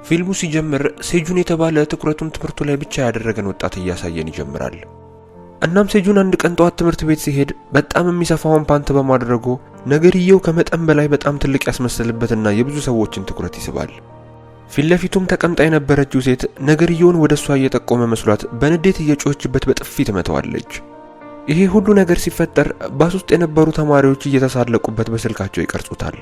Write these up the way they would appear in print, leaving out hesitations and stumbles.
ፊልሙ ሲጀምር ሴጁን የተባለ ትኩረቱን ትምህርቱ ላይ ብቻ ያደረገን ወጣት እያሳየን ይጀምራል። እናም ሴጁን አንድ ቀን ጧት ትምህርት ቤት ሲሄድ በጣም የሚሰፋውን ፓንት በማድረጉ ነገርየው ከመጠን በላይ በጣም ትልቅ ያስመስልበትና የብዙ ሰዎችን ትኩረት ይስባል። ፊት ለፊቱም ተቀምጣ የነበረችው ሴት ነገርየውን ወደሷ እየጠቆመ መስሏት በንዴት እየጮኸችበት በጥፊ ትመታዋለች። ይሄ ሁሉ ነገር ሲፈጠር ባስ ውስጥ የነበሩ ተማሪዎች እየተሳለቁበት በስልካቸው ይቀርጹታል።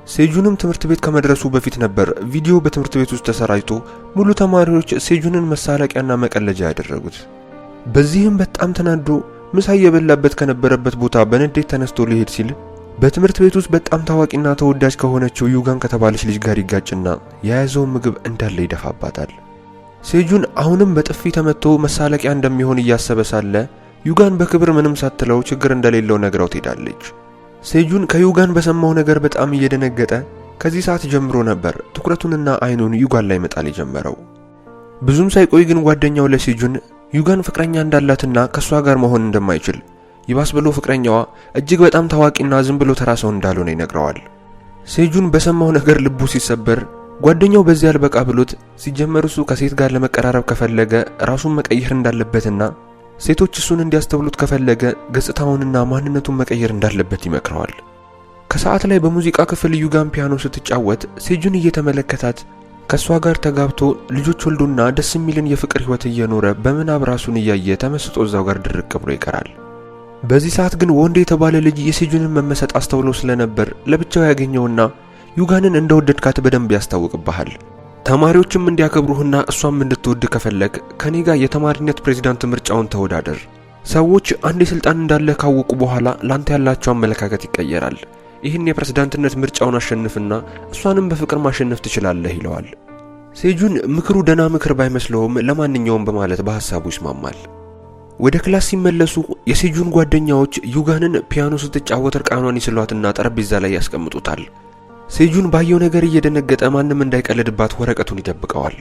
ሴጁንም ትምህርት ቤት ከመድረሱ በፊት ነበር ቪዲዮ በትምህርት ቤት ውስጥ ተሰራጭቶ ሙሉ ተማሪዎች ሴጁንን መሳለቂያና መቀለጃ ያደረጉት። በዚህም በጣም ተናዶ ምሳ እየበላበት ከነበረበት ቦታ በንዴት ተነስቶ ሊሄድ ሲል በትምህርት ቤት ውስጥ በጣም ታዋቂና ተወዳጅ ከሆነችው ዩጋን ከተባለች ልጅ ጋር ይጋጭና የያዘውን ምግብ እንዳለ ይደፋባታል። ሴጁን አሁንም በጥፊ ተመቶ መሳለቂያ እንደሚሆን እያሰበ ሳለ ዩጋን በክብር ምንም ሳትለው ችግር እንደሌለው ነግራው ትሄዳለች። ሴጁን ከዩጋን በሰማው ነገር በጣም እየደነገጠ ከዚህ ሰዓት ጀምሮ ነበር ትኩረቱንና አይኑን ዩጋን ላይ መጣል የጀመረው። ብዙም ሳይቆይ ግን ጓደኛው ለሴጁን ዩጋን ፍቅረኛ እንዳላትና ከሷ ጋር መሆን እንደማይችል ይባስ ብሎ ፍቅረኛዋ እጅግ በጣም ታዋቂና ዝም ብሎ ተራ ሰው እንዳልሆነ ይነግረዋል። ሴጁን በሰማው ነገር ልቡ ሲሰበር ጓደኛው በዚያ አልበቃ ብሎት ሲጀመር እሱ ከሴት ጋር ለመቀራረብ ከፈለገ ራሱን መቀየር እንዳለበትና ሴቶች እሱን እንዲያስተውሉት ከፈለገ ገጽታውንና ማንነቱን መቀየር እንዳለበት ይመክረዋል። ከሰዓት ላይ በሙዚቃ ክፍል ዩጋን ፒያኖ ስትጫወት ሴጁን እየተመለከታት ከሷ ጋር ተጋብቶ ልጆች ወልዶና ደስ የሚልን የፍቅር ህይወት እየኖረ በምናብ ራሱን እያየ ተመስጦ እዛው ጋር ድርቅ ብሎ ይቀራል። በዚህ ሰዓት ግን ወንድ የተባለ ልጅ የሴጁንን መመሰጥ አስተውሎ ስለነበር ለብቻው ያገኘውና ዩጋንን እንደወደድካት በደንብ ያስታውቅብሃል። ተማሪዎችም እንዲያከብሩህና እሷም እንድትወድ ከፈለክ ከኔ ጋር የተማሪነት ፕሬዝዳንት ምርጫውን ተወዳደር። ሰዎች አንድ ስልጣን እንዳለ ካወቁ በኋላ ላንተ ያላቸው አመለካከት ይቀየራል። ይህን የፕሬዝዳንትነት ምርጫውን አሸንፍና እሷንም በፍቅር ማሸነፍ ትችላለህ ይለዋል። ሴጁን ምክሩ ደና ምክር ባይመስለውም ለማንኛውም በማለት በሐሳቡ ይስማማል። ወደ ክላስ ሲመለሱ የሴጁን ጓደኛዎች ዩጋንን ፒያኖ ስትጫወት እርቃኗን ይስሏትና ጠረጴዛ ላይ ያስቀምጡታል። ሴጁን ባየው ነገር እየደነገጠ ማንም እንዳይቀልድባት ወረቀቱን ይደብቀዋል።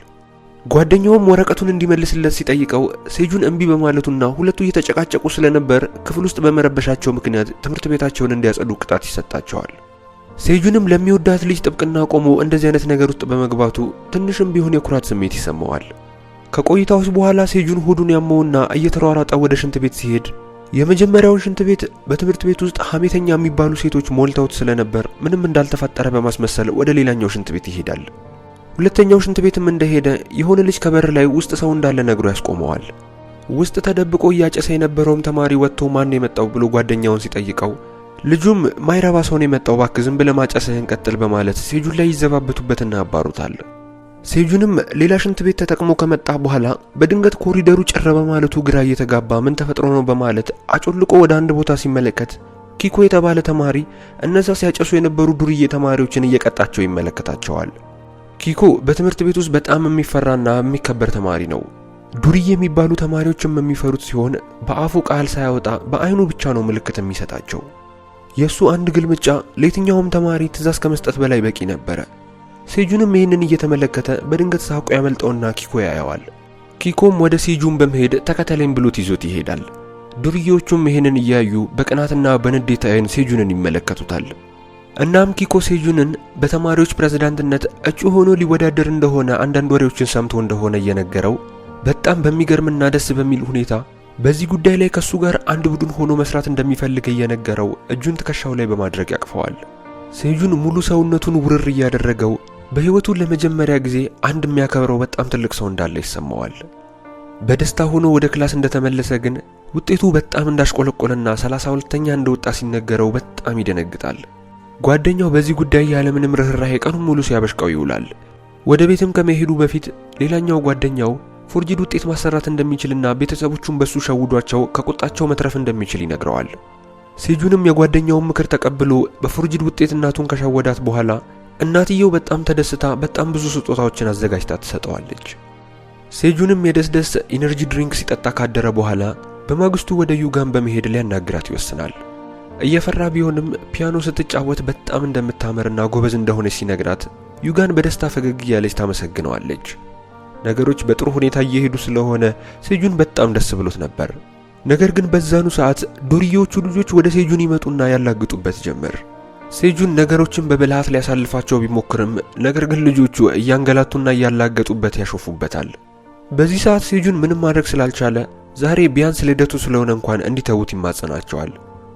ጓደኛውም ወረቀቱን እንዲመልስለት ሲጠይቀው ሴጁን እምቢ በማለቱና ሁለቱ እየተጨቃጨቁ ስለነበር ክፍል ውስጥ በመረበሻቸው ምክንያት ትምህርት ቤታቸውን እንዲያጸዱ ቅጣት ይሰጣቸዋል። ሴጁንም ለሚወዳት ልጅ ጥብቅና ቆሞ እንደዚህ አይነት ነገር ውስጥ በመግባቱ ትንሽም ቢሆን የኩራት ስሜት ይሰማዋል። ከቆይታዎች በኋላ ሴጁን ሆዱን ያመውና እየተሯሯጠ ወደ ሽንት ቤት ሲሄድ የመጀመሪያውን ሽንት ቤት በትምህርት ቤት ውስጥ ሐሜተኛ የሚባሉ ሴቶች ሞልተውት ስለነበር ምንም እንዳልተፈጠረ በማስመሰል ወደ ሌላኛው ሽንት ቤት ይሄዳል። ሁለተኛው ሽንት ቤትም እንደሄደ የሆነ ልጅ ከበር ላይ ውስጥ ሰው እንዳለ ነግሮ ያስቆመዋል። ውስጥ ተደብቆ እያጨሰ የነበረውም ተማሪ ወጥቶ ማን የመጣው ብሎ ጓደኛውን ሲጠይቀው ልጁም ማይረባ ሰው ነው የመጣው ባክህ ዝም ብለህ ማጨስህን ቀጥል በማለት ሴጁን ላይ ይዘባበቱበትና ያባሩታል። ሴጁንም ሌላ ሽንት ቤት ተጠቅሞ ከመጣ በኋላ በድንገት ኮሪደሩ ጭር በማለቱ ግራ እየተጋባ ምን ተፈጥሮ ነው በማለት አጮልቆ ወደ አንድ ቦታ ሲመለከት ኪኮ የተባለ ተማሪ እነዛ ሲያጨሱ የነበሩ ዱርዬ ተማሪዎችን እየቀጣቸው ይመለከታቸዋል። ኪኮ በትምህርት ቤት ውስጥ በጣም የሚፈራና የሚከበር ተማሪ ነው። ዱርዬ የሚባሉ ተማሪዎችም የሚፈሩት ሲሆን በአፉ ቃል ሳያወጣ በአይኑ ብቻ ነው ምልክት የሚሰጣቸው። የሱ አንድ ግልምጫ ለየትኛውም ተማሪ ትዕዛዝ ከመስጠት በላይ በቂ ነበረ። ሴጁንም ይህንን እየተመለከተ በድንገት ሳቁ ያመልጠውና ኪኮ ያየዋል። ኪኮም ወደ ሴጁን በመሄድ ተከተለኝ ብሎት ይዞት ይሄዳል። ዱርዬዎቹም ይህንን እያዩ በቅናትና በንዴት አይን ሴጁንን ይመለከቱታል። እናም ኪኮ ሴጁንን በተማሪዎች ፕሬዝዳንትነት እጩ ሆኖ ሊወዳደር እንደሆነ አንዳንድ ወሬዎችን ሰምቶ እንደሆነ እየነገረው በጣም በሚገርምና ደስ በሚል ሁኔታ በዚህ ጉዳይ ላይ ከሱ ጋር አንድ ቡድን ሆኖ መስራት እንደሚፈልግ እየነገረው እጁን ትከሻው ላይ በማድረግ ያቅፈዋል። ሴጁን ሙሉ ሰውነቱን ውርር እያደረገው በህይወቱ ለመጀመሪያ ጊዜ አንድ የሚያከብረው በጣም ትልቅ ሰው እንዳለ ይሰማዋል። በደስታ ሆኖ ወደ ክላስ እንደተመለሰ ግን ውጤቱ በጣም እንዳሽቆለቆለና 32ኛ እንደወጣ ሲነገረው በጣም ይደነግጣል። ጓደኛው በዚህ ጉዳይ ያለምንም ርህራሄ ቀኑን ሙሉ ሲያበሽቀው ይውላል። ወደ ቤትም ከመሄዱ በፊት ሌላኛው ጓደኛው ፎርጂድ ውጤት ማሰራት እንደሚችልና ቤተሰቦቹን በሱ ሸውዷቸው ከቁጣቸው መትረፍ እንደሚችል ይነግረዋል። ሴጁንም የጓደኛውን ምክር ተቀብሎ በፎርጂድ ውጤት እናቱን ከሸወዳት በኋላ እናትየው በጣም ተደስታ በጣም ብዙ ስጦታዎችን አዘጋጅታ ትሰጠዋለች። ሴጁንም የደስደስ ኢነርጂ ድሪንክ ሲጠጣ ካደረ በኋላ በማግስቱ ወደ ዩጋን በመሄድ ሊያናግራት ይወስናል። እየፈራ ቢሆንም ፒያኖ ስትጫወት በጣም እንደምታምርና ጎበዝ እንደሆነች ሲነግራት ዩጋን በደስታ ፈገግ እያለች ታመሰግነዋለች። ነገሮች በጥሩ ሁኔታ እየሄዱ ስለሆነ ሴጁን በጣም ደስ ብሎት ነበር። ነገር ግን በዛኑ ሰዓት ዱርዬዎቹ ልጆች ወደ ሴጁን ይመጡና ያላግጡበት ጀመር። ሴጁን ነገሮችን በብልሃት ሊያሳልፋቸው ቢሞክርም ነገር ግን ልጆቹ እያንገላቱና እያላገጡበት ያሾፉበታል። በዚህ ሰዓት ሴጁን ምንም ማድረግ ስላልቻለ ዛሬ ቢያንስ ልደቱ ስለሆነ እንኳን እንዲተውት ይማጸናቸዋል።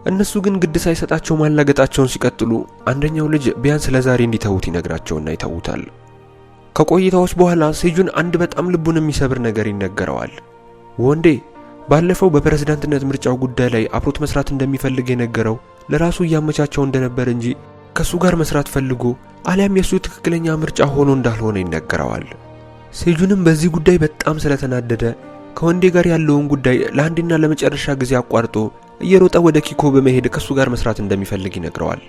እነሱ ግን ግድ ሳይሰጣቸው ማላገጣቸውን ሲቀጥሉ አንደኛው ልጅ ቢያንስ ለዛሬ እንዲተውት ይነግራቸውና ይተውታል። ከቆይታዎች በኋላ ሴጁን አንድ በጣም ልቡን የሚሰብር ነገር ይነገረዋል። ወንዴ ባለፈው በፕሬዝዳንትነት ምርጫው ጉዳይ ላይ አብሮት መስራት እንደሚፈልግ የነገረው ለራሱ እያመቻቸው እንደነበር እንጂ ከሱ ጋር መስራት ፈልጎ አሊያም የሱ ትክክለኛ ምርጫ ሆኖ እንዳልሆነ ይነገረዋል። ሴጁንም በዚህ ጉዳይ በጣም ስለተናደደ ከወንዴ ጋር ያለውን ጉዳይ ለአንድና ለመጨረሻ ጊዜ አቋርጦ እየሮጠ ወደ ኪኮ በመሄድ ከሱ ጋር መስራት እንደሚፈልግ ይነግረዋል።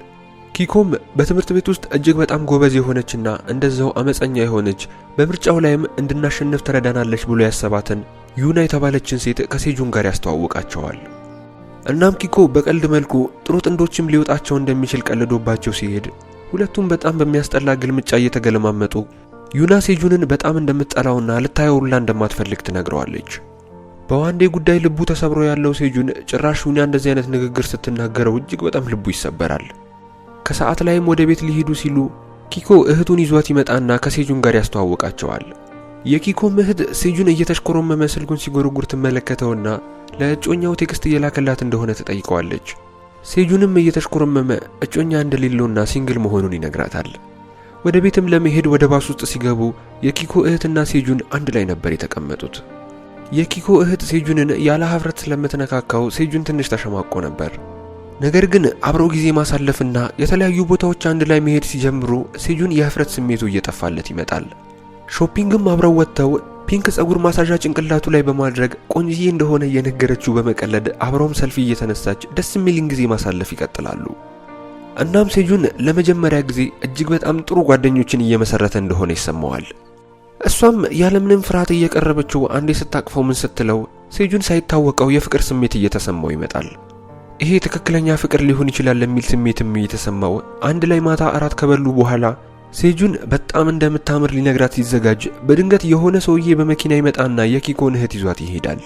ኪኮም በትምህርት ቤት ውስጥ እጅግ በጣም ጎበዝ የሆነችና እንደዛው አመፀኛ የሆነች በምርጫው ላይም እንድናሸንፍ ተረዳናለች ብሎ ያሰባትን ዩና የተባለችን ሴት ከሴጁን ጋር ያስተዋውቃቸዋል። እናም ኪኮ በቀልድ መልኩ ጥሩ ጥንዶችም ሊወጣቸው እንደሚችል ቀልዶባቸው ሲሄድ ሁለቱም በጣም በሚያስጠላ ግልምጫ እየተገለማመጡ ዩና ሴጁንን በጣም እንደምትጠላውና ልታየውላ እንደማትፈልግ ትነግረዋለች። በዋንዴ ጉዳይ ልቡ ተሰብሮ ያለው ሴጁን ጭራሽ ዩና እንደዚህ አይነት ንግግር ስትናገረው እጅግ በጣም ልቡ ይሰበራል። ከሰዓት ላይም ወደ ቤት ሊሄዱ ሲሉ ኪኮ እህቱን ይዟት ይመጣና ከሴጁን ጋር ያስተዋውቃቸዋል። የኪኮም እህት ሴጁን እየተሽኮረመመ ስልኩን ሲጎረጉር ትመለከተውና ለእጮኛው ቴክስት እየላከላት እንደሆነ ትጠይቀዋለች። ሴጁንም እየተሽኮረመመ እጮኛ እንደሌለውና ሲንግል መሆኑን ይነግራታል። ወደ ቤትም ለመሄድ ወደ ባስ ውስጥ ሲገቡ የኪኮ እህትና ሴጁን አንድ ላይ ነበር የተቀመጡት። የኪኮ እህት ሴጁንን ያለ ሀፍረት ስለምትነካካው ሴጁን ትንሽ ተሸማቆ ነበር። ነገር ግን አብረው ጊዜ ማሳለፍና የተለያዩ ቦታዎች አንድ ላይ መሄድ ሲጀምሩ ሴጁን የሀፍረት ስሜቱ እየጠፋለት ይመጣል። ሾፒንግም አብረው ወጥተው ፒንክ ጸጉር ማሳጃ ጭንቅላቱ ላይ በማድረግ ቆንጂዬ እንደሆነ እየነገረችው በመቀለድ አብረውም ሰልፊ እየተነሳች ደስ የሚልን ጊዜ ማሳለፍ ይቀጥላሉ። እናም ሴጁን ለመጀመሪያ ጊዜ እጅግ በጣም ጥሩ ጓደኞችን እየመሰረተ እንደሆነ ይሰማዋል። እሷም ያለምንም ፍርሃት እየቀረበችው አንዴ ስታቅፈው ምን ስትለው ሴጁን ሳይታወቀው የፍቅር ስሜት እየተሰማው ይመጣል። ይሄ ትክክለኛ ፍቅር ሊሆን ይችላል የሚል ስሜትም እየተሰማው አንድ ላይ ማታ እራት ከበሉ በኋላ ሴጁን በጣም እንደምታምር ሊነግራት ሲዘጋጅ በድንገት የሆነ ሰውዬ በመኪና ይመጣና የኪኮን እህት ይዟት ይሄዳል።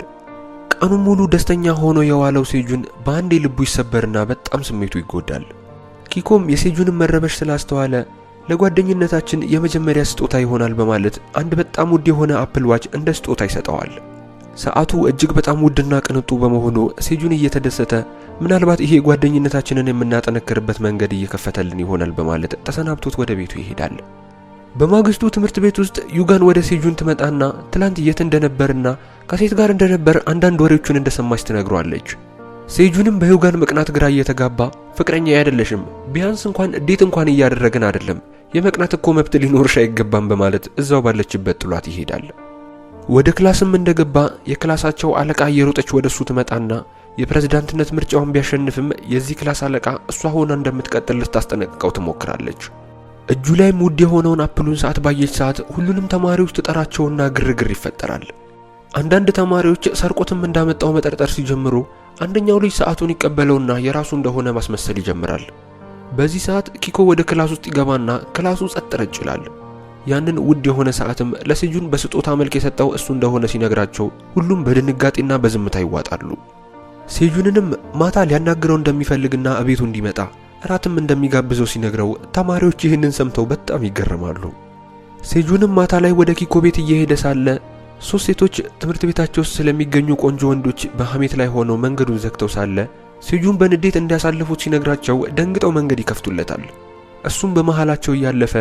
ቀኑን ሙሉ ደስተኛ ሆኖ የዋለው ሴጁን በአንዴ ልቡ ይሰበርና በጣም ስሜቱ ይጎዳል። ኪኮም የሴጁንን መረበሽ ስላስተዋለ ለጓደኝነታችን የመጀመሪያ ስጦታ ይሆናል በማለት አንድ በጣም ውድ የሆነ አፕል ዋች እንደ ስጦታ ይሰጠዋል። ሰዓቱ እጅግ በጣም ውድና ቅንጡ በመሆኑ ሴጁን እየተደሰተ ምናልባት ይሄ ጓደኝነታችንን የምናጠነክርበት መንገድ እየከፈተልን ይሆናል በማለት ተሰናብቶት ወደ ቤቱ ይሄዳል። በማግስቱ ትምህርት ቤት ውስጥ ዩጋን ወደ ሴጁን ትመጣና ትላንት የት እንደነበርና ከሴት ጋር እንደነበር አንዳንድ ወሬዎችን እንደሰማች ትነግሯለች። ሴጁንም በዩጋን መቅናት ግራ እየተጋባ ፍቅረኛ አይደለሽም፣ ቢያንስ እንኳን ዴት እንኳን እያደረግን አይደለም፣ የመቅናት እኮ መብት ሊኖርሽ አይገባም በማለት እዛው ባለችበት ጥሏት ይሄዳል። ወደ ክላስም እንደገባ የክላሳቸው አለቃ እየሮጠች ወደሱ ትመጣና የፕሬዝዳንትነት ምርጫውን ቢያሸንፍም የዚህ ክላስ አለቃ እሷ ሆና እንደምትቀጥል ልታስጠነቅቀው ትሞክራለች። እጁ ላይ ውድ የሆነውን አፕሉን ሰዓት ባየች ሰዓት ሁሉንም ተማሪዎች ትጠራቸውና ግርግር ይፈጠራል። አንዳንድ ተማሪዎች ሰርቆትም እንዳመጣው መጠርጠር ሲጀምሩ አንደኛው ልጅ ሰዓቱን ይቀበለውና የራሱ እንደሆነ ማስመሰል ይጀምራል። በዚህ ሰዓት ኪኮ ወደ ክላስ ውስጥ ይገባና ክላሱ ጸጥ ረጭ ይላል። ያንን ውድ የሆነ ሰዓትም ለሴጁን በስጦታ መልክ የሰጠው እሱ እንደሆነ ሲነግራቸው ሁሉም በድንጋጤና በዝምታ ይዋጣሉ። ሴጁንንም ማታ ሊያናግረው እንደሚፈልግና እቤቱ እንዲመጣ እራትም እንደሚጋብዘው ሲነግረው ተማሪዎች ይህንን ሰምተው በጣም ይገረማሉ። ሴጁንም ማታ ላይ ወደ ኪኮ ቤት እየሄደ ሳለ ሶስት ሴቶች ትምህርት ቤታቸው ውስጥ ስለሚገኙ ቆንጆ ወንዶች በሐሜት ላይ ሆነው መንገዱን ዘግተው ሳለ ሴጁን በንዴት እንዲያሳልፉት ሲነግራቸው ደንግጠው መንገድ ይከፍቱለታል። እሱም በመሃላቸው እያለፈ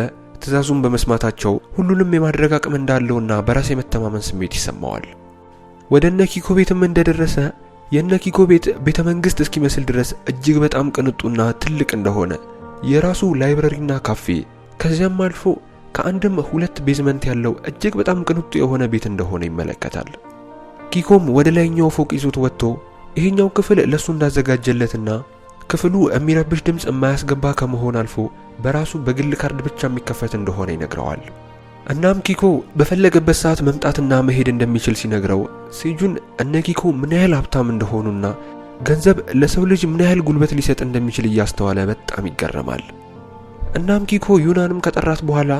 ትዕዛዙን በመስማታቸው ሁሉንም የማድረግ አቅም እንዳለውና በራስ የመተማመን ስሜት ይሰማዋል። ወደ ነኪኮ ቤትም እንደደረሰ የነኪኮ ቤት ቤተ መንግስት እስኪመስል ድረስ እጅግ በጣም ቅንጡና ትልቅ እንደሆነ የራሱ ላይብረሪና ካፌ ከዚያም አልፎ ከአንድም ሁለት ቤዝመንት ያለው እጅግ በጣም ቅንጡ የሆነ ቤት እንደሆነ ይመለከታል። ኪኮም ወደ ላይኛው ፎቅ ይዞት ወጥቶ ይሄኛው ክፍል ለሱ እንዳዘጋጀለትና ክፍሉ የሚረብሽ ድምጽ የማያስገባ ከመሆን አልፎ በራሱ በግል ካርድ ብቻ የሚከፈት እንደሆነ ይነግረዋል። እናም ኪኮ በፈለገበት ሰዓት መምጣትና መሄድ እንደሚችል ሲነግረው ሴጁን ኪኮ ምን ያህል ሀብታም እንደሆኑና ገንዘብ ለሰው ልጅ ምን ያህል ጉልበት ሊሰጥ እንደሚችል እያስተዋለ በጣም ይገረማል። እናም ኪኮ ዩናንም ከጠራት በኋላ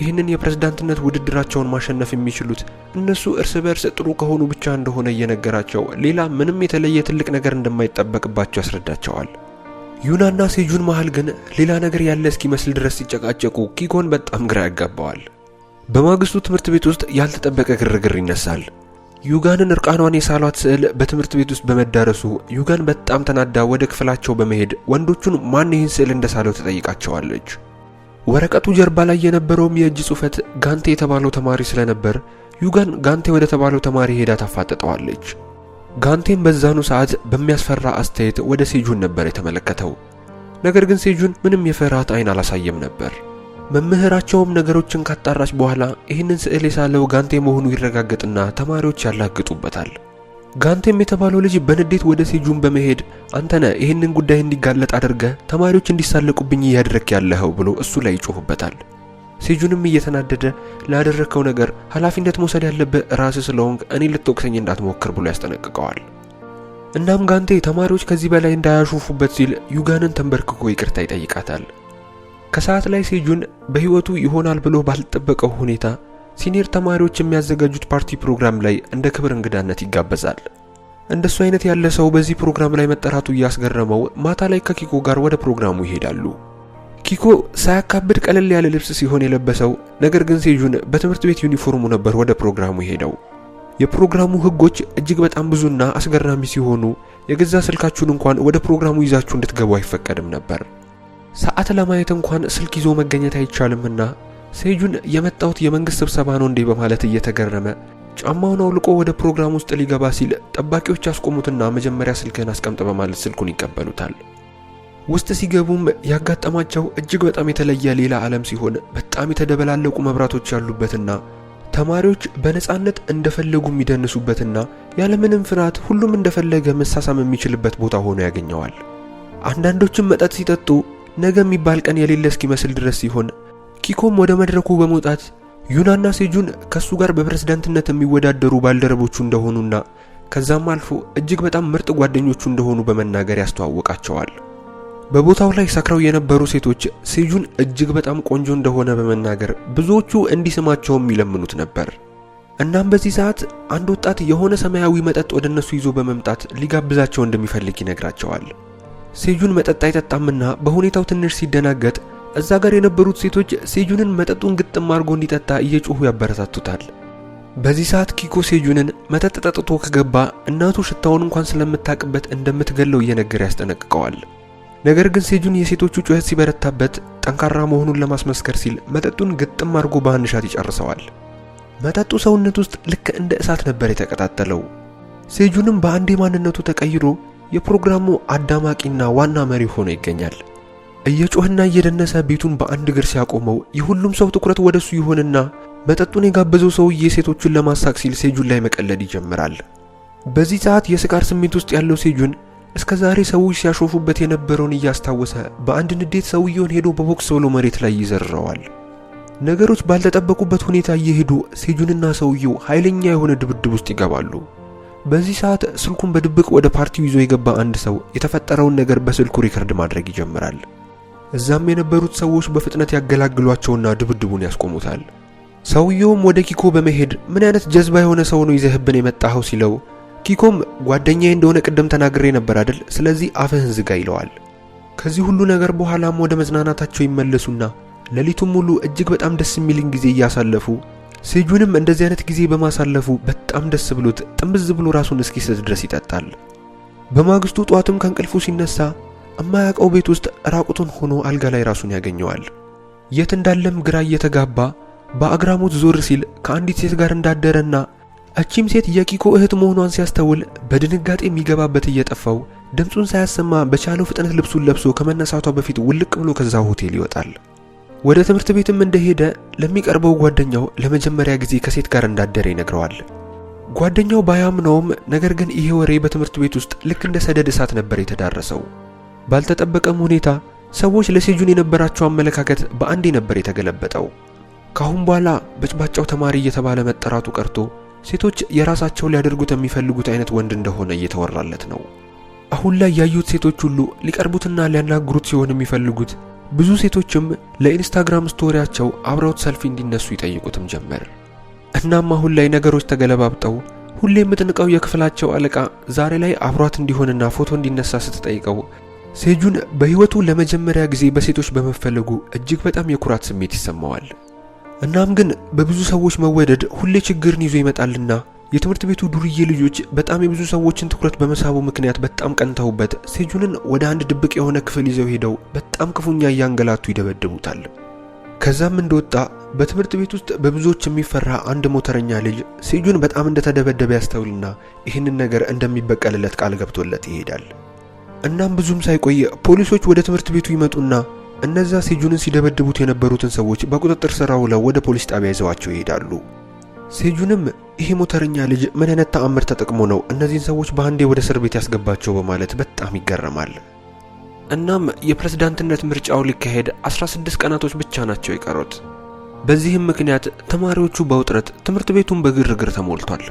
ይህንን የፕሬዝዳንትነት ውድድራቸውን ማሸነፍ የሚችሉት እነሱ እርስ በርስ ጥሩ ከሆኑ ብቻ እንደሆነ እየነገራቸው ሌላ ምንም የተለየ ትልቅ ነገር እንደማይጠበቅባቸው ያስረዳቸዋል። ዩናና ሴጁን መሃል ግን ሌላ ነገር ያለ እስኪመስል ድረስ ሲጨቃጨቁ ኪኮን በጣም ግራ ያጋባዋል። በማግስቱ ትምህርት ቤት ውስጥ ያልተጠበቀ ግርግር ይነሳል። ዩጋንን እርቃኗን የሳሏት ስዕል በትምህርት ቤት ውስጥ በመዳረሱ ዩጋን በጣም ተናዳ ወደ ክፍላቸው በመሄድ ወንዶቹን ማን ይህን ስዕል እንደሳለው ትጠይቃቸዋለች። ወረቀቱ ጀርባ ላይ የነበረውም የእጅ ጽሑፈት ጋንቴ የተባለው ተማሪ ስለነበር ዩጋን ጋንቴ ወደ ተባለው ተማሪ ሄዳ ታፋጠጠዋለች። ጋንቴም በዛኑ ሰዓት በሚያስፈራ አስተያየት ወደ ሴጁን ነበር የተመለከተው። ነገር ግን ሴጁን ምንም የፍርሃት አይን አላሳየም ነበር። መምህራቸውም ነገሮችን ካጣራች በኋላ ይህንን ስዕል የሳለው ጋንቴ መሆኑ ይረጋገጥና ተማሪዎች ያላግጡበታል። ጋንቴም የተባለው ልጅ በንዴት ወደ ሴጁን በመሄድ አንተነ ይህንን ጉዳይ እንዲጋለጥ አድርገህ ተማሪዎች እንዲሳለቁብኝ እያደረክ ያለኸው ብሎ እሱ ላይ ይጮህበታል። ሴጁንም እየተናደደ ላደረከው ነገር ኃላፊነት መውሰድ ያለብህ ራስህ ስለሆንክ እኔ ልትወቅሰኝ እንዳትሞክር ብሎ ያስጠነቅቀዋል። እናም ጋንቴ ተማሪዎች ከዚህ በላይ እንዳያሾፉበት ሲል ዩጋንን ተንበርክኮ ይቅርታ ይጠይቃታል። ከሰዓት ላይ ሴጁን በህይወቱ ይሆናል ብሎ ባልጠበቀው ሁኔታ ሲኒየር ተማሪዎች የሚያዘጋጁት ፓርቲ ፕሮግራም ላይ እንደ ክብር እንግዳነት ይጋበዛል። እንደሱ አይነት ያለ ሰው በዚህ ፕሮግራም ላይ መጠራቱ እያስገረመው ማታ ላይ ከኪኮ ጋር ወደ ፕሮግራሙ ይሄዳሉ። ኪኮ ሳያካብድ ቀለል ያለ ልብስ ሲሆን የለበሰው፣ ነገር ግን ሴጁን በትምህርት ቤት ዩኒፎርሙ ነበር ወደ ፕሮግራሙ ሄደው። የፕሮግራሙ ህጎች እጅግ በጣም ብዙና አስገራሚ ሲሆኑ የገዛ ስልካችሁን እንኳን ወደ ፕሮግራሙ ይዛችሁ እንድትገቡ አይፈቀድም ነበር። ሰዓት ለማየት እንኳን ስልክ ይዞ መገኘት አይቻልምና ሴጁን የመጣውት የመንግስት ስብሰባ ነው እንዴ በማለት እየተገረመ ጫማውን አውልቆ ወደ ፕሮግራም ውስጥ ሊገባ ሲል ጠባቂዎች ያስቆሙትና መጀመሪያ ስልክህን አስቀምጥ በማለት ስልኩን ይቀበሉታል። ውስጥ ሲገቡም ያጋጠማቸው እጅግ በጣም የተለየ ሌላ ዓለም ሲሆን በጣም የተደበላለቁ መብራቶች ያሉበትና ተማሪዎች በነጻነት እንደፈለጉ የሚደንሱበትና ያለምንም ፍርሃት ሁሉም እንደፈለገ መሳሳም የሚችልበት ቦታ ሆኖ ያገኘዋል። አንዳንዶችም መጠጥ ሲጠጡ ነገ የሚባል ቀን የሌለ እስኪመስል ድረስ ሲሆን ኪኮም ወደ መድረኩ በመውጣት ዩናና ሴጁን ከሱ ጋር በፕሬዝዳንትነት የሚወዳደሩ ባልደረቦቹ እንደሆኑና ከዛም አልፎ እጅግ በጣም ምርጥ ጓደኞቹ እንደሆኑ በመናገር ያስተዋወቃቸዋል። በቦታው ላይ ሰክረው የነበሩ ሴቶች ሴጁን እጅግ በጣም ቆንጆ እንደሆነ በመናገር ብዙዎቹ እንዲስማቸውም ይለምኑት ነበር። እናም በዚህ ሰዓት አንድ ወጣት የሆነ ሰማያዊ መጠጥ ወደ እነሱ ይዞ በመምጣት ሊጋብዛቸው እንደሚፈልግ ይነግራቸዋል። ሴጁን መጠጥ አይጠጣምና በሁኔታው ትንሽ ሲደናገጥ እዛ ጋር የነበሩት ሴቶች ሴጁንን መጠጡን ግጥም አድርጎ እንዲጠጣ እየጮሁ ያበረታቱታል። በዚህ ሰዓት ኪኮ ሴጁንን መጠጥ ጠጥቶ ከገባ እናቱ ሽታውን እንኳን ስለምታቅበት እንደምትገለው እየነገረ ያስጠነቅቀዋል። ነገር ግን ሴጁን የሴቶቹ ጩኸት ሲበረታበት ጠንካራ መሆኑን ለማስመስከር ሲል መጠጡን ግጥም አድርጎ በአንድ ሻት ይጨርሰዋል። መጠጡ ሰውነት ውስጥ ልክ እንደ እሳት ነበር የተቀጣጠለው። ሴጁንም በአንዴ ማንነቱ ተቀይሮ የፕሮግራሙ አዳማቂና ዋና መሪ ሆኖ ይገኛል። እየጮህና እየደነሰ ቤቱን በአንድ እግር ሲያቆመው የሁሉም ሰው ትኩረት ወደሱ ይሆንና መጠጡን የጋበዘው ሰውዬ ሴቶቹን ለማሳቅ ሲል ሴጁን ላይ መቀለድ ይጀምራል። በዚህ ሰዓት የስካር ስሜት ውስጥ ያለው ሴጁን እስከዛሬ ሰዎች ሲያሾፉበት የነበረውን እያስታወሰ በአንድ ንዴት ሰውየውን ሄዶ በቦክስ ብሎ መሬት ላይ ይዘርረዋል። ነገሮች ባልተጠበቁበት ሁኔታ እየሄዱ ሴጁንና ሰውየው ኃይለኛ የሆነ ድብድብ ውስጥ ይገባሉ። በዚህ ሰዓት ስልኩን በድብቅ ወደ ፓርቲው ይዞ የገባ አንድ ሰው የተፈጠረውን ነገር በስልኩ ሪከርድ ማድረግ ይጀምራል። እዛም የነበሩት ሰዎች በፍጥነት ያገላግሏቸውና ድብድቡን ያስቆሙታል። ሰውየውም ወደ ኪኮ በመሄድ ምን አይነት ጀዝባ የሆነ ሰው ነው ይዘህብን የመጣኸው ሲለው ኪኮም ጓደኛዬ እንደሆነ ቅድም ተናግሬ ነበር አይደል፣ ስለዚህ አፍህን ዝጋ ይለዋል። ከዚህ ሁሉ ነገር በኋላም ወደ መዝናናታቸው ይመለሱና ሌሊቱን ሙሉ እጅግ በጣም ደስ የሚልን ጊዜ እያሳለፉ ሴጁንም እንደዚህ አይነት ጊዜ በማሳለፉ በጣም ደስ ብሎት ጥምዝ ብሎ ራሱን እስኪስት ድረስ ይጠጣል። በማግስቱ ጧትም ከእንቅልፉ ሲነሳ እማያውቀው ቤት ውስጥ ራቁቱን ሆኖ አልጋ ላይ ራሱን ያገኘዋል። የት እንዳለም ግራ እየተጋባ በአግራሞት ዞር ሲል ከአንዲት ሴት ጋር እንዳደረና እቺም ሴት የኪኮ እህት መሆኗን ሲያስተውል በድንጋጤ የሚገባበት እየጠፋው ድምጹን ሳያሰማ በቻለው ፍጥነት ልብሱን ለብሶ ከመነሳቷ በፊት ውልቅ ብሎ ከዛ ሆቴል ይወጣል። ወደ ትምህርት ቤትም እንደሄደ ለሚቀርበው ጓደኛው ለመጀመሪያ ጊዜ ከሴት ጋር እንዳደረ ይነግረዋል። ጓደኛው ባያምነውም ነገር ግን ይሄ ወሬ በትምህርት ቤት ውስጥ ልክ እንደ ሰደድ እሳት ነበር የተዳረሰው። ባልተጠበቀም ሁኔታ ሰዎች ለሴጁን የነበራቸው አመለካከት በአንዴ ነበር የተገለበጠው። ካሁን በኋላ በጭባጫው ተማሪ እየተባለ መጠራቱ ቀርቶ ሴቶች የራሳቸው ሊያደርጉት የሚፈልጉት አይነት ወንድ እንደሆነ እየተወራለት ነው። አሁን ላይ ያዩት ሴቶች ሁሉ ሊቀርቡትና ሊያናግሩት ሲሆን የሚፈልጉት ብዙ ሴቶችም ለኢንስታግራም ስቶሪያቸው አብረውት ሰልፊ እንዲነሱ ይጠይቁትም ጀመር። እናም አሁን ላይ ነገሮች ተገለባብጠው ሁሌ የምትንቀው የክፍላቸው አለቃ ዛሬ ላይ አብሯት እንዲሆንና ፎቶ እንዲነሳ ስትጠይቀው ሴጁን በህይወቱ ለመጀመሪያ ጊዜ በሴቶች በመፈለጉ እጅግ በጣም የኩራት ስሜት ይሰማዋል። እናም ግን በብዙ ሰዎች መወደድ ሁሌ ችግርን ይዞ ይመጣልና የትምህርት ቤቱ ዱርዬ ልጆች በጣም የብዙ ሰዎችን ትኩረት በመሳቡ ምክንያት በጣም ቀንተውበት ሴጁንን ወደ አንድ ድብቅ የሆነ ክፍል ይዘው ሄደው በጣም ክፉኛ ያንገላቱ ይደበድቡታል። ከዛም እንደወጣ በትምህርት ቤት ውስጥ በብዙዎች የሚፈራ አንድ ሞተረኛ ልጅ ሴጁን በጣም እንደተደበደበ ያስተውልና ይህንን ነገር እንደሚበቀልለት ቃል ገብቶለት ይሄዳል። እናም ብዙም ሳይቆይ ፖሊሶች ወደ ትምህርት ቤቱ ይመጡና እነዛ ሴጁንን ሲደበድቡት የነበሩትን ሰዎች በቁጥጥር ስር አውለው ወደ ፖሊስ ጣቢያ ይዘዋቸው ይሄዳሉ። ሴጁንም ይሄ ሞተረኛ ልጅ ምን አይነት ተአምር ተጠቅሞ ነው እነዚህን ሰዎች በአንዴ ወደ እስር ቤት ያስገባቸው በማለት በጣም ይገረማል። እናም የፕሬዝዳንትነት ምርጫው ሊካሄድ 16 ቀናቶች ብቻ ናቸው የቀሩት። በዚህም ምክንያት ተማሪዎቹ በውጥረት ትምህርት ቤቱን በግርግር ተሞልቷል።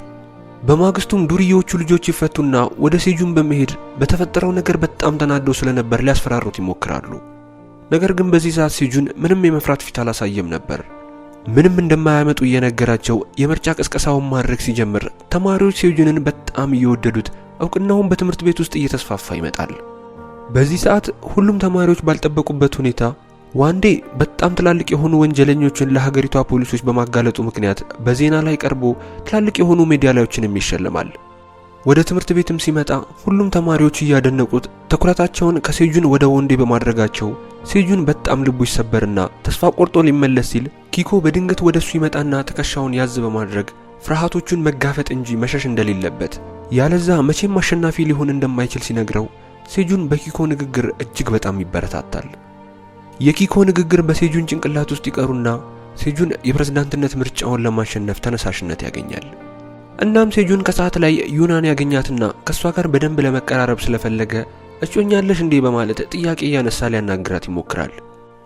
በማግስቱም ዱርዬዎቹ ልጆች ይፈቱና ወደ ሴጁን በመሄድ በተፈጠረው ነገር በጣም ተናደው ስለነበር ሊያስፈራሩት ይሞክራሉ። ነገር ግን በዚህ ሰዓት ሴጁን ምንም የመፍራት ፊት አላሳየም ነበር። ምንም እንደማያመጡ እየነገራቸው የምርጫ ቅስቀሳውን ማድረግ ሲጀምር ተማሪዎች ሴጁንን በጣም እየወደዱት እውቅናውን በትምህርት ቤት ውስጥ እየተስፋፋ ይመጣል። በዚህ ሰዓት ሁሉም ተማሪዎች ባልጠበቁበት ሁኔታ ዋንዴ በጣም ትላልቅ የሆኑ ወንጀለኞችን ለሀገሪቷ ፖሊሶች በማጋለጡ ምክንያት በዜና ላይ ቀርቦ ትላልቅ የሆኑ ሜዳሊያዎችን ይሸለማል። ወደ ትምህርት ቤትም ሲመጣ ሁሉም ተማሪዎች እያደነቁት ትኩረታቸውን ከሴጁን ወደ ዋንዴ በማድረጋቸው ሴጁን በጣም ልቡ ይሰበርና ተስፋ ቆርጦ ሊመለስ ሲል ኪኮ በድንገት ወደሱ ይመጣና ትከሻውን ያዝ በማድረግ ፍርሃቶቹን መጋፈጥ እንጂ መሸሽ እንደሌለበት ያለዛ መቼም አሸናፊ ሊሆን እንደማይችል ሲነግረው ሴጁን በኪኮ ንግግር እጅግ በጣም ይበረታታል። የኪኮ ንግግር በሴጁን ጭንቅላት ውስጥ ይቀሩና ሴጁን የፕሬዝዳንትነት ምርጫውን ለማሸነፍ ተነሳሽነት ያገኛል። እናም ሴጁን ከሰዓት ላይ ዩናን ያገኛትና ከሷ ጋር በደንብ ለመቀራረብ ስለፈለገ እጮኛለሽ እንዴ በማለት ጥያቄ ያነሳ ሊያናግራት ይሞክራል።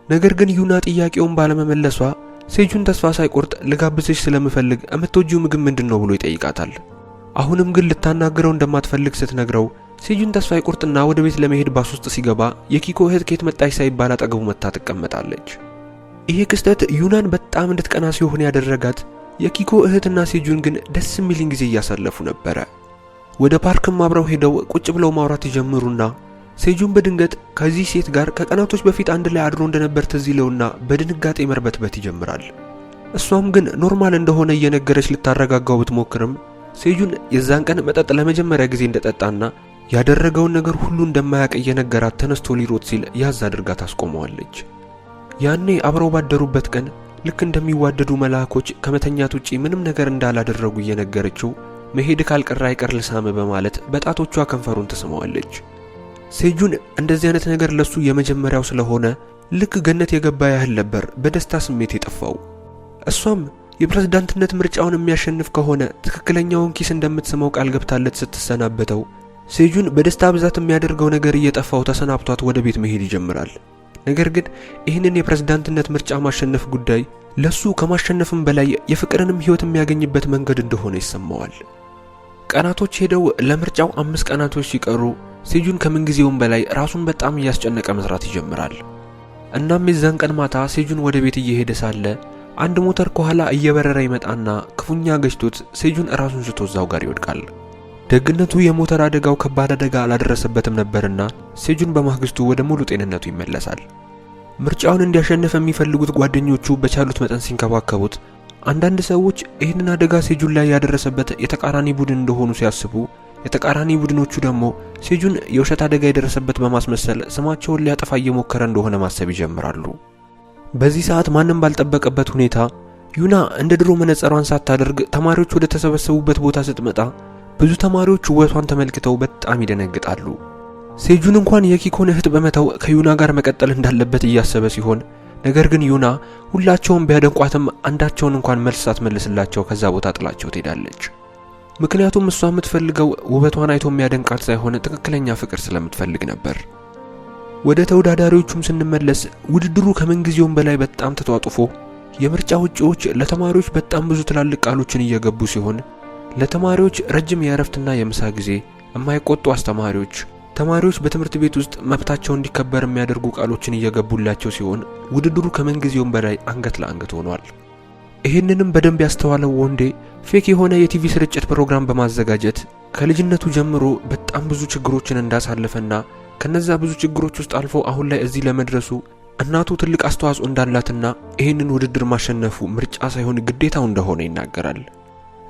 ነገር ግን ዩና ጥያቄውን ባለመመለሷ ሴጁን ተስፋ ሳይቆርጥ ልጋብዝሽ ስለምፈልግ የምትወጂው ምግብ ምንድነው ብሎ ይጠይቃታል። አሁንም ግን ልታናግረው እንደማትፈልግ ስትነግረው ሴጁን ተስፋ ይቆርጥና ወደ ቤት ለመሄድ ባስ ውስጥ ሲገባ የኪኮ እህት ከየት መጣች ሳይባል አጠገቡ መታ ትቀመጣለች። ይሄ ክስተት ዩናን በጣም እንድትቀና ሲሆን ያደረጋት የኪኮ እህትና ሴጁን ግን ደስ የሚል ጊዜ እያሳለፉ ነበር። ወደ ፓርክም አብረው ሄደው ቁጭ ብለው ማውራት ይጀምሩና ሴጁን በድንገት ከዚህ ሴት ጋር ከቀናቶች በፊት አንድ ላይ አድሮ እንደነበር ትዝ ይለውና በድንጋጤ መርበትበት ይጀምራል። እሷም ግን ኖርማል እንደሆነ እየነገረች ልታረጋጋው ብትሞክርም ሴጁን የዛን ቀን መጠጥ ለመጀመሪያ ጊዜ እንደጠጣና ያደረገውን ነገር ሁሉ እንደማያውቅ እየነገራት ተነስቶ ሊሮጥ ሲል ያዝ አድርጋ ታስቆመዋለች። ያኔ አብረው ባደሩበት ቀን ልክ እንደሚዋደዱ መላእኮች ከመተኛት ውጪ ምንም ነገር እንዳላደረጉ እየነገረችው መሄድ ካልቀረ አይቀር ልሳም በማለት በጣቶቿ ከንፈሩን ተስመዋለች። ሴጁን እንደዚህ አይነት ነገር ለሱ የመጀመሪያው ስለሆነ ልክ ገነት የገባ ያህል ነበር በደስታ ስሜት የጠፋው። እሷም የፕሬዝዳንትነት ምርጫውን የሚያሸንፍ ከሆነ ትክክለኛውን ኪስ እንደምትስመው ቃል ገብታለት ስትሰናበተው ሴጁን በደስታ ብዛት የሚያደርገው ነገር እየጠፋው ተሰናብቷት ወደ ቤት መሄድ ይጀምራል። ነገር ግን ይህንን የፕሬዝዳንትነት ምርጫ ማሸነፍ ጉዳይ ለሱ ከማሸነፍም በላይ የፍቅርንም ህይወት የሚያገኝበት መንገድ እንደሆነ ይሰማዋል። ቀናቶች ሄደው ለምርጫው 5 ቀናቶች ሲቀሩ ሴጁን ከምንጊዜውም በላይ ራሱን በጣም እያስጨነቀ መስራት ይጀምራል። እናም የዛን ቀን ማታ ሴጁን ወደ ቤት እየሄደ ሳለ አንድ ሞተር ከኋላ እየበረረ ይመጣና ክፉኛ ገጭቶት ሴጁን ራሱን ስቶ እዛው ጋር ይወድቃል። ደግነቱ የሞተር አደጋው ከባድ አደጋ አላደረሰበትም ነበርና ሴጁን በማግስቱ ወደ ሙሉ ጤንነቱ ይመለሳል። ምርጫውን እንዲያሸንፍ የሚፈልጉት ጓደኞቹ በቻሉት መጠን ሲንከባከቡት፣ አንዳንድ ሰዎች ይህንን አደጋ ሴጁን ላይ ያደረሰበት የተቃራኒ ቡድን እንደሆኑ ሲያስቡ፣ የተቃራኒ ቡድኖቹ ደግሞ ሴጁን የውሸት አደጋ የደረሰበት በማስመሰል ስማቸውን ሊያጠፋ እየሞከረ እንደሆነ ማሰብ ይጀምራሉ። በዚህ ሰዓት ማንም ባልጠበቀበት ሁኔታ ዩና እንደ ድሮ መነጽሯን ሳታደርግ ተማሪዎች ወደ ተሰበሰቡበት ቦታ ስትመጣ ብዙ ተማሪዎች ውበቷን ተመልክተው በጣም ይደነግጣሉ። ሴጁን እንኳን የኪኮን እህት በመተው ከዩና ጋር መቀጠል እንዳለበት እያሰበ ሲሆን፣ ነገር ግን ዩና ሁላቸውም ቢያደንቋትም አንዳቸውን እንኳን መልስ ሳትመልስላቸው ከዛ ቦታ ጥላቸው ትሄዳለች። ምክንያቱም እሷ የምትፈልገው ውበቷን አይቶ የሚያደንቃት ሳይሆን ትክክለኛ ፍቅር ስለምትፈልግ ነበር። ወደ ተወዳዳሪዎቹም ስንመለስ ውድድሩ ከምንጊዜውም በላይ በጣም ተጧጡፎ የምርጫ ውጪዎች ለተማሪዎች በጣም ብዙ ትላልቅ ቃሎችን እየገቡ ሲሆን፣ ለተማሪዎች ረጅም የእረፍትና የምሳ ጊዜ፣ የማይቆጡ አስተማሪዎች፣ ተማሪዎች በትምህርት ቤት ውስጥ መብታቸው እንዲከበር የሚያደርጉ ቃሎችን እየገቡላቸው ሲሆን፣ ውድድሩ ከምንጊዜውም በላይ አንገት ለአንገት ሆኗል። ይህንንም በደንብ ያስተዋለው ዋንዴ ፌክ የሆነ የቲቪ ስርጭት ፕሮግራም በማዘጋጀት ከልጅነቱ ጀምሮ በጣም ብዙ ችግሮችን እንዳሳለፈና ከነዛ ብዙ ችግሮች ውስጥ አልፎ አሁን ላይ እዚህ ለመድረሱ እናቱ ትልቅ አስተዋጽኦ እንዳላትና ይህንን ውድድር ማሸነፉ ምርጫ ሳይሆን ግዴታው እንደሆነ ይናገራል።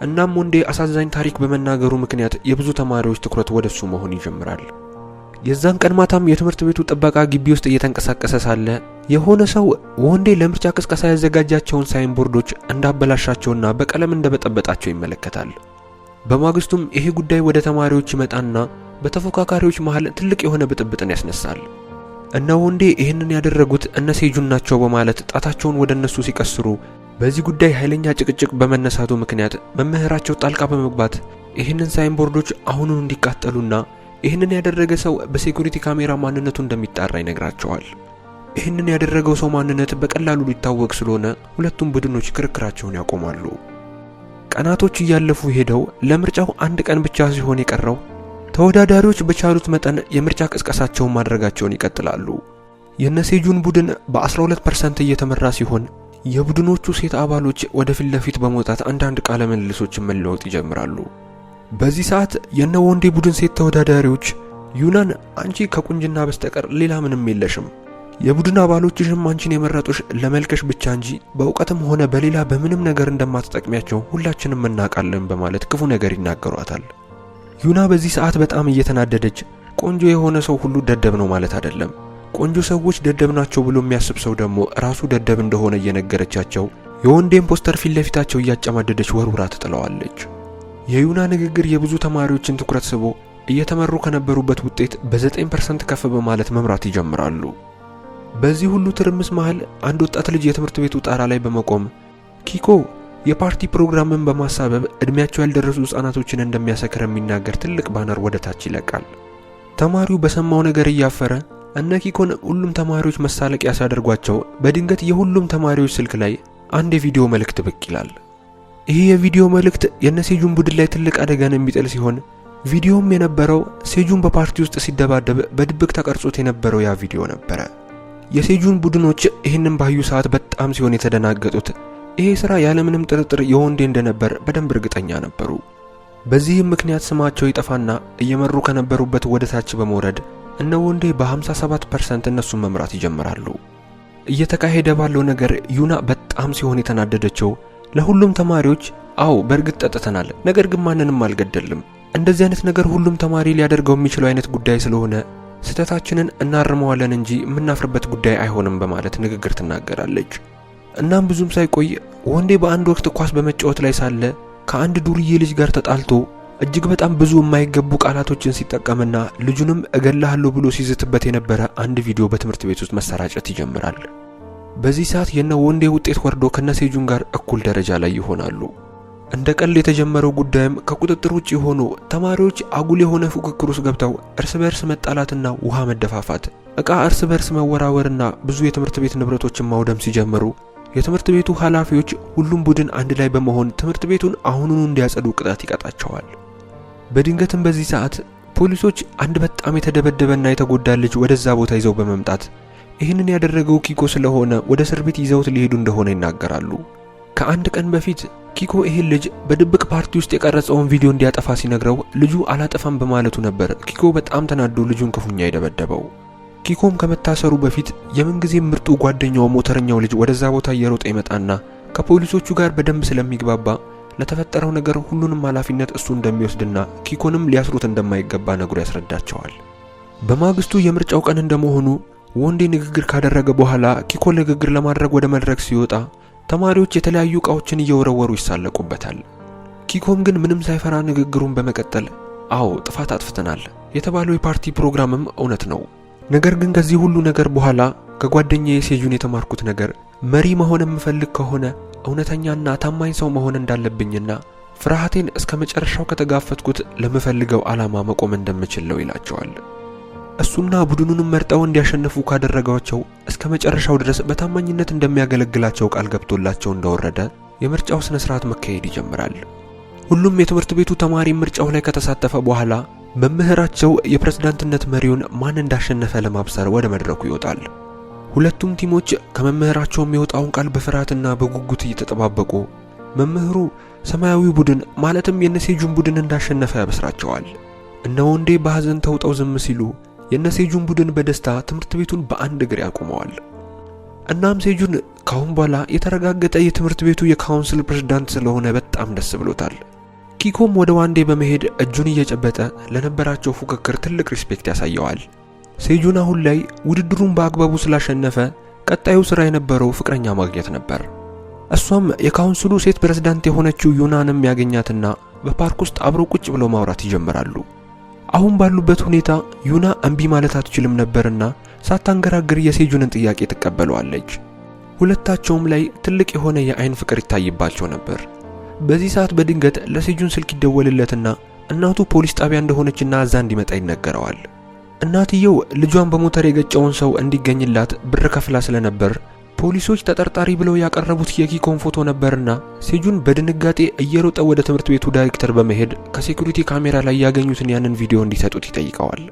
እናም ወንዴ አሳዛኝ ታሪክ በመናገሩ ምክንያት የብዙ ተማሪዎች ትኩረት ወደሱ መሆን ይጀምራል። የዛን ቀን ማታም የትምህርት ቤቱ ጥበቃ ግቢ ውስጥ እየተንቀሳቀሰ ሳለ የሆነ ሰው ወንዴ ለምርጫ ቅስቀሳ ያዘጋጃቸውን ሳይን ቦርዶች እንዳበላሻቸውና በቀለም እንደበጠበጣቸው ይመለከታል። በማግስቱም ይሄ ጉዳይ ወደ ተማሪዎች ይመጣና በተፎካካሪዎች መሃል ትልቅ የሆነ ብጥብጥን ያስነሳል። እነ ወንዴ ይህንን ያደረጉት እነ ሴጁን ናቸው በማለት ጣታቸውን ወደ እነሱ ሲቀስሩ በዚህ ጉዳይ ኃይለኛ ጭቅጭቅ በመነሳቱ ምክንያት መምህራቸው ጣልቃ በመግባት ይህንን ሳይን ቦርዶች አሁኑን እንዲቃጠሉና ይህንን ያደረገ ሰው በሴኩሪቲ ካሜራ ማንነቱ እንደሚጣራ ይነግራቸዋል። ይህንን ያደረገው ሰው ማንነት በቀላሉ ሊታወቅ ስለሆነ ሁለቱም ቡድኖች ክርክራቸውን ያቆማሉ። ቀናቶች እያለፉ ሄደው ለምርጫው አንድ ቀን ብቻ ሲሆን የቀረው ተወዳዳሪዎች በቻሉት መጠን የምርጫ ቅስቀሳቸውን ማድረጋቸውን ይቀጥላሉ። የነሴጁን ቡድን በ12% እየተመራ ሲሆን የቡድኖቹ ሴት አባሎች ወደፊት ለፊት በመውጣት አንዳንድ ቃለ ምልልሶችን መለወጥ ይጀምራሉ። በዚህ ሰዓት የነ ወንዴ ቡድን ሴት ተወዳዳሪዎች ዩናን አንቺ ከቁንጅና በስተቀር ሌላ ምንም የለሽም፣ የቡድን አባሎችሽም አንቺን የመረጡሽ ለመልከሽ ብቻ እንጂ በእውቀትም ሆነ በሌላ በምንም ነገር እንደማትጠቅሚያቸው ሁላችንም እናውቃለን በማለት ክፉ ነገር ይናገሯታል። ዩና በዚህ ሰዓት በጣም እየተናደደች ቆንጆ የሆነ ሰው ሁሉ ደደብ ነው ማለት አይደለም፣ ቆንጆ ሰዎች ደደብ ናቸው ብሎ የሚያስብ ሰው ደግሞ ራሱ ደደብ እንደሆነ እየነገረቻቸው የወንዴን ፖስተር ፊት ለፊታቸው እያጨማደደች ወርውራ ትጥለዋለች። የዩና ንግግር የብዙ ተማሪዎችን ትኩረት ስቦ እየተመሩ ከነበሩበት ውጤት በ9% ከፍ በማለት መምራት ይጀምራሉ። በዚህ ሁሉ ትርምስ መሃል አንድ ወጣት ልጅ የትምህርት ቤቱ ጣራ ላይ በመቆም ኪኮ የፓርቲ ፕሮግራምን በማሳበብ እድሜያቸው ያልደረሱ ህፃናቶችን እንደሚያሰክር የሚናገር ትልቅ ባነር ወደ ታች ይለቃል። ተማሪው በሰማው ነገር እያፈረ እነ ኪኮን ሁሉም ተማሪዎች መሳለቂያ ሲያደርጓቸው በድንገት የሁሉም ተማሪዎች ስልክ ላይ አንድ የቪዲዮ መልእክት ብቅ ይላል። ይህ የቪዲዮ መልእክት የነሴጁን ቡድን ላይ ትልቅ አደጋን የሚጥል ሲሆን ቪዲዮም የነበረው ሴጁን በፓርቲ ውስጥ ሲደባደብ በድብቅ ተቀርጾት የነበረው ያ ቪዲዮ ነበረ። የሴጁን ቡድኖች ይህንን ባዩ ሰዓት በጣም ሲሆን የተደናገጡት ይሄ ስራ ያለምንም ጥርጥር የወንዴ እንደነበር በደንብ እርግጠኛ ነበሩ። በዚህም ምክንያት ስማቸው ይጠፋና እየመሩ ከነበሩበት ወደ ታች በመውረድ እነ ወንዴ በ57% እነሱን መምራት ይጀምራሉ። እየተካሄደ ባለው ነገር ዩና በጣም ሲሆን የተናደደችው ለሁሉም ተማሪዎች አው በእርግጥ ጠጥተናል፣ ነገር ግን ማንንም አልገደልም፣ እንደዚህ አይነት ነገር ሁሉም ተማሪ ሊያደርገው የሚችለው አይነት ጉዳይ ስለሆነ ስተታችንን እናርመዋለን እንጂ የምናፍርበት ጉዳይ አይሆንም በማለት ንግግር ትናገራለች። እናም ብዙም ሳይቆይ ወንዴ በአንድ ወቅት ኳስ በመጫወት ላይ ሳለ ከአንድ ዱርዬ ልጅ ጋር ተጣልቶ እጅግ በጣም ብዙ የማይገቡ ቃላቶችን ሲጠቀምና ልጁንም እገላሃለሁ ብሎ ሲዝትበት የነበረ አንድ ቪዲዮ በትምህርት ቤት ውስጥ መሰራጨት ይጀምራል። በዚህ ሰዓት የነ ወንዴ ውጤት ወርዶ ከነሴጁን ጋር እኩል ደረጃ ላይ ይሆናሉ። እንደ ቀልድ የተጀመረው ጉዳይም ከቁጥጥር ውጪ ሆኖ ተማሪዎች አጉል የሆነ ፉክክር ውስጥ ገብተው እርስ በርስ መጣላትና ውሃ መደፋፋት፣ ዕቃ እርስ በርስ መወራወርና ብዙ የትምህርት ቤት ንብረቶችን ማውደም ሲጀምሩ የትምህርት ቤቱ ኃላፊዎች ሁሉም ቡድን አንድ ላይ በመሆን ትምህርት ቤቱን አሁኑኑ እንዲያጸዱ ቅጣት ይቀጣቸዋል። በድንገትም በዚህ ሰዓት ፖሊሶች አንድ በጣም የተደበደበና የተጎዳ ልጅ ወደዛ ቦታ ይዘው በመምጣት ይህንን ያደረገው ኪኮ ስለሆነ ወደ እስር ቤት ይዘውት ሊሄዱ እንደሆነ ይናገራሉ። ከአንድ ቀን በፊት ኪኮ ይህን ልጅ በድብቅ ፓርቲ ውስጥ የቀረጸውን ቪዲዮ እንዲያጠፋ ሲነግረው ልጁ አላጠፋም በማለቱ ነበር ኪኮ በጣም ተናዶ ልጁን ክፉኛ ይደበደበው። ኪኮም ከመታሰሩ በፊት የምንጊዜም ምርጡ ጓደኛው ሞተረኛው ልጅ ወደዛ ቦታ እየሮጠ ይመጣና ከፖሊሶቹ ጋር በደንብ ስለሚግባባ ለተፈጠረው ነገር ሁሉንም ኃላፊነት እሱ እንደሚወስድና ኪኮንም ሊያስሩት እንደማይገባ ነግሮ ያስረዳቸዋል። በማግስቱ የምርጫው ቀን እንደመሆኑ ወንዴ ንግግር ካደረገ በኋላ ኪኮ ንግግር ለማድረግ ወደ መድረክ ሲወጣ ተማሪዎች የተለያዩ ዕቃዎችን እየወረወሩ ይሳለቁበታል። ኪኮም ግን ምንም ሳይፈራ ንግግሩን በመቀጠል አዎ ጥፋት አጥፍተናል የተባለው የፓርቲ ፕሮግራምም እውነት ነው፣ ነገር ግን ከዚህ ሁሉ ነገር በኋላ ከጓደኛዬ ሴጁን የተማርኩት ነገር መሪ መሆን የምፈልግ ከሆነ እውነተኛና ታማኝ ሰው መሆን እንዳለብኝና ፍርሃቴን እስከ መጨረሻው ከተጋፈጥኩት ለምፈልገው ዓላማ መቆም እንደምችል ነው ይላቸዋል። እሱና ቡድኑንም መርጠው እንዲያሸንፉ ካደረጋቸው እስከ መጨረሻው ድረስ በታማኝነት እንደሚያገለግላቸው ቃል ገብቶላቸው እንደወረደ የምርጫው ስነ ስርዓት መካሄድ ይጀምራል። ሁሉም የትምህርት ቤቱ ተማሪ ምርጫው ላይ ከተሳተፈ በኋላ መምህራቸው የፕሬዝዳንትነት መሪውን ማን እንዳሸነፈ ለማብሰር ወደ መድረኩ ይወጣል። ሁለቱም ቲሞች ከመምህራቸው የሚወጣውን ቃል በፍርሃትና በጉጉት እየተጠባበቁ መምህሩ ሰማያዊ ቡድን ማለትም የነሴጁን ቡድን እንዳሸነፈ ያበስራቸዋል። እነ ወንዴ በሐዘን ተውጠው ዝም ሲሉ የነሴጁን ቡድን በደስታ ትምህርት ቤቱን በአንድ እግር ያቆመዋል። እናም ሴጁን ካሁን በኋላ የተረጋገጠ የትምህርት ቤቱ የካውንስል ፕሬዝዳንት ስለሆነ በጣም ደስ ብሎታል። ኪኮም ወደ ዋንዴ በመሄድ እጁን እየጨበጠ ለነበራቸው ፉክክር ትልቅ ሪስፔክት ያሳየዋል። ሴጁን አሁን ላይ ውድድሩን በአግባቡ ስላሸነፈ ቀጣዩ ስራ የነበረው ፍቅረኛ ማግኘት ነበር። እሷም የካውንስሉ ሴት ፕሬዝዳንት የሆነችው ዩናንም ያገኛትና በፓርክ ውስጥ አብረው ቁጭ ብለው ማውራት ይጀምራሉ። አሁን ባሉበት ሁኔታ ዩና እምቢ ማለት አትችልም ነበርና ሳታንገራግር የሴጁንን ጥያቄ ትቀበለዋለች። ሁለታቸውም ላይ ትልቅ የሆነ የአይን ፍቅር ይታይባቸው ነበር። በዚህ ሰዓት በድንገት ለሴጁን ስልክ ይደወልለትና እናቱ ፖሊስ ጣቢያ እንደሆነችና እዛ እንዲመጣ ይነገረዋል። እናትየው ልጇን በሞተር የገጨውን ሰው እንዲገኝላት ብር ከፍላ ስለነበር ፖሊሶች ተጠርጣሪ ብለው ያቀረቡት የኪኮን ፎቶ ነበርና ሴጁን በድንጋጤ እየሮጠ ወደ ትምህርት ቤቱ ዳይሬክተር በመሄድ ከሴኩሪቲ ካሜራ ላይ ያገኙትን ያንን ቪዲዮ እንዲሰጡት ይጠይቀዋል።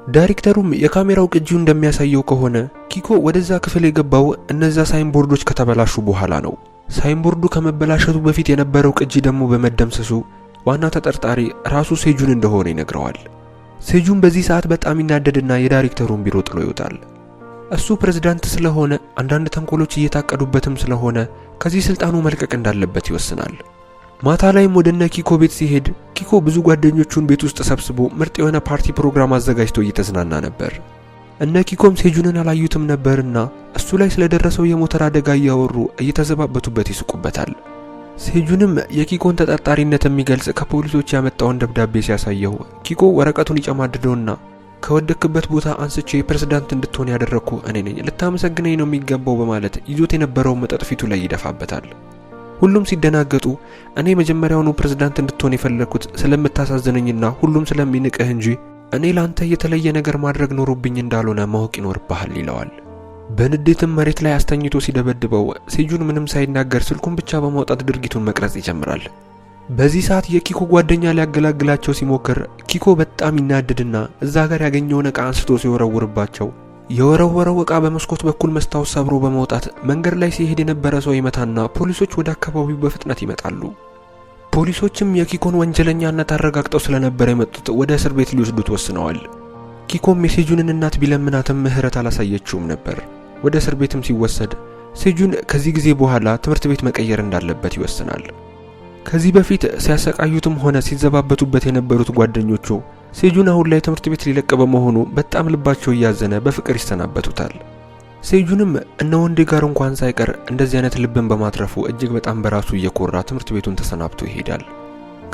ዳይሬክተሩም የካሜራው ቅጂው እንደሚያሳየው ከሆነ ኪኮ ወደዛ ክፍል የገባው እነዛ ሳይንቦርዶች ከተበላሹ በኋላ ነው። ሳይንቦርዱ ከመበላሸቱ በፊት የነበረው ቅጂ ደግሞ በመደምሰሱ ዋና ተጠርጣሪ ራሱ ሴጁን እንደሆነ ይነግረዋል። ሴጁን በዚህ ሰዓት በጣም ይናደድና የዳይሬክተሩን ቢሮ ጥሎ ይወጣል። እሱ ፕሬዝዳንት ስለሆነ አንዳንድ ተንኮሎች እየታቀዱበትም ስለሆነ ከዚህ ስልጣኑ መልቀቅ እንዳለበት ይወስናል። ማታ ላይም ወደነ ኪኮ ቤት ሲሄድ ኪኮ ብዙ ጓደኞቹን ቤት ውስጥ ሰብስቦ ምርጥ የሆነ ፓርቲ ፕሮግራም አዘጋጅቶ እየተዝናና ነበር። እነ ኪኮም ሴጁንን አላዩትም ነበርና እሱ ላይ ስለደረሰው የሞተር አደጋ እያወሩ እየተዘባበቱበት ይስቁበታል። ሴጁንም የኪኮን ተጠርጣሪነት የሚገልጽ ከፖሊሶች ያመጣውን ደብዳቤ ሲያሳየው ኪኮ ወረቀቱን ይጨማድደውና ከወደክበት ቦታ አንስቼ ፕሬዝዳንት እንድትሆን ያደረኩ እኔ ነኝ፣ ልታመሰግነኝ ነው የሚገባው በማለት ይዞት የነበረው መጠጥ ፊቱ ላይ ይደፋበታል። ሁሉም ሲደናገጡ እኔ መጀመሪያውኑ ፕሬዝዳንት እንድትሆን የፈለኩት ስለምታሳዝነኝና ሁሉም ስለሚንቅህ እንጂ እኔ ላንተ የተለየ ነገር ማድረግ ኖሮብኝ እንዳልሆነ ማወቅ ይኖርብሃል ይለዋል። በንዴትም መሬት ላይ አስተኝቶ ሲደበድበው ሴጁን ምንም ሳይናገር ስልኩን ብቻ በማውጣት ድርጊቱን መቅረጽ ይጀምራል። በዚህ ሰዓት የኪኮ ጓደኛ ሊያገላግላቸው ሲሞክር ኪኮ በጣም ይናደድና እዛ ጋር ያገኘውን ዕቃ አንስቶ ሲወረውርባቸው የወረወረው ዕቃ በመስኮት በኩል መስታወት ሰብሮ በመውጣት መንገድ ላይ ሲሄድ የነበረ ሰው ይመታና ፖሊሶች ወደ አካባቢው በፍጥነት ይመጣሉ። ፖሊሶችም የኪኮን ወንጀለኛነት አረጋግጠው ስለነበረ የመጡት ወደ እስር ቤት ሊወስዱት ወስነዋል። ኪኮም የሴጁንን እናት ቢለምናትም ምህረት አላሳየችውም ነበር። ወደ እስር ቤትም ሲወሰድ ሴጁን ከዚህ ጊዜ በኋላ ትምህርት ቤት መቀየር እንዳለበት ይወስናል። ከዚህ በፊት ሲያሰቃዩትም ሆነ ሲዘባበቱበት የነበሩት ጓደኞቹ ሴጁን አሁን ላይ ትምህርት ቤት ሊለቅ በመሆኑ በጣም ልባቸው እያዘነ በፍቅር ይሰናበቱታል። ሴጁንም እነ ወንዴ ጋር እንኳን ሳይቀር እንደዚህ አይነት ልብን በማትረፉ እጅግ በጣም በራሱ እየኮራ ትምህርት ቤቱን ተሰናብቶ ይሄዳል።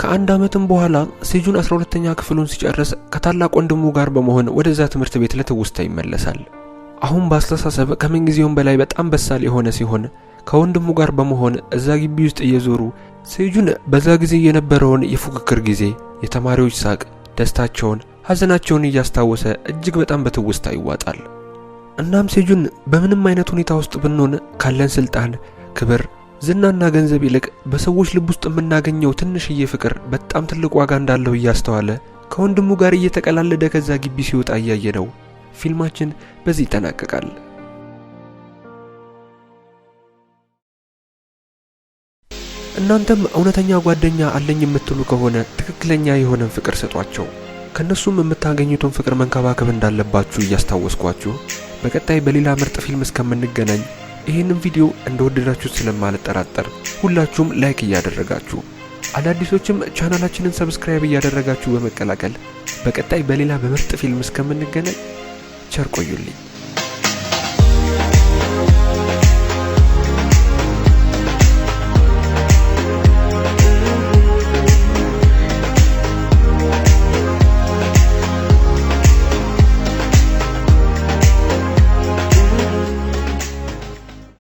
ከአንድ ዓመትም በኋላ ሴጁን 12ኛ ክፍሉን ሲጨርስ ከታላቅ ወንድሙ ጋር በመሆን ወደዛ ትምህርት ቤት ለትውስታ ይመለሳል። አሁን በአስተሳሰብ ከምንጊዜውም በላይ በጣም በሳል የሆነ ሲሆን ከወንድሙ ጋር በመሆን እዛ ግቢ ውስጥ እየዞሩ ሴጁን በዛ ጊዜ የነበረውን የፉክክር ጊዜ፣ የተማሪዎች ሳቅ፣ ደስታቸውን፣ ሐዘናቸውን እያስታወሰ እጅግ በጣም በትውስታ ይዋጣል። እናም ሴጁን በምንም አይነት ሁኔታ ውስጥ ብንሆን ካለን ስልጣን፣ ክብር፣ ዝናና ገንዘብ ይልቅ በሰዎች ልብ ውስጥ የምናገኘው ትንሽዬ ፍቅር በጣም ትልቅ ዋጋ እንዳለው እያስተዋለ ከወንድሙ ጋር እየተቀላለደ ከዛ ግቢ ሲወጣ እያየ ነው። ፊልማችን በዚህ ይጠናቀቃል። እናንተም እውነተኛ ጓደኛ አለኝ የምትሉ ከሆነ ትክክለኛ የሆነን ፍቅር ሰጧቸው። ከነሱም የምታገኙትን ፍቅር መንከባከብ እንዳለባችሁ እያስታወስኳችሁ በቀጣይ በሌላ ምርጥ ፊልም እስከምንገናኝ ይህንን ቪዲዮ እንደወደዳችሁት ስለማልጠራጠር ሁላችሁም ላይክ እያደረጋችሁ አዳዲሶችም ቻናላችንን ሰብስክራይብ እያደረጋችሁ በመቀላቀል በቀጣይ በሌላ በምርጥ ፊልም እስከምንገናኝ ቸር ቆዩልኝ።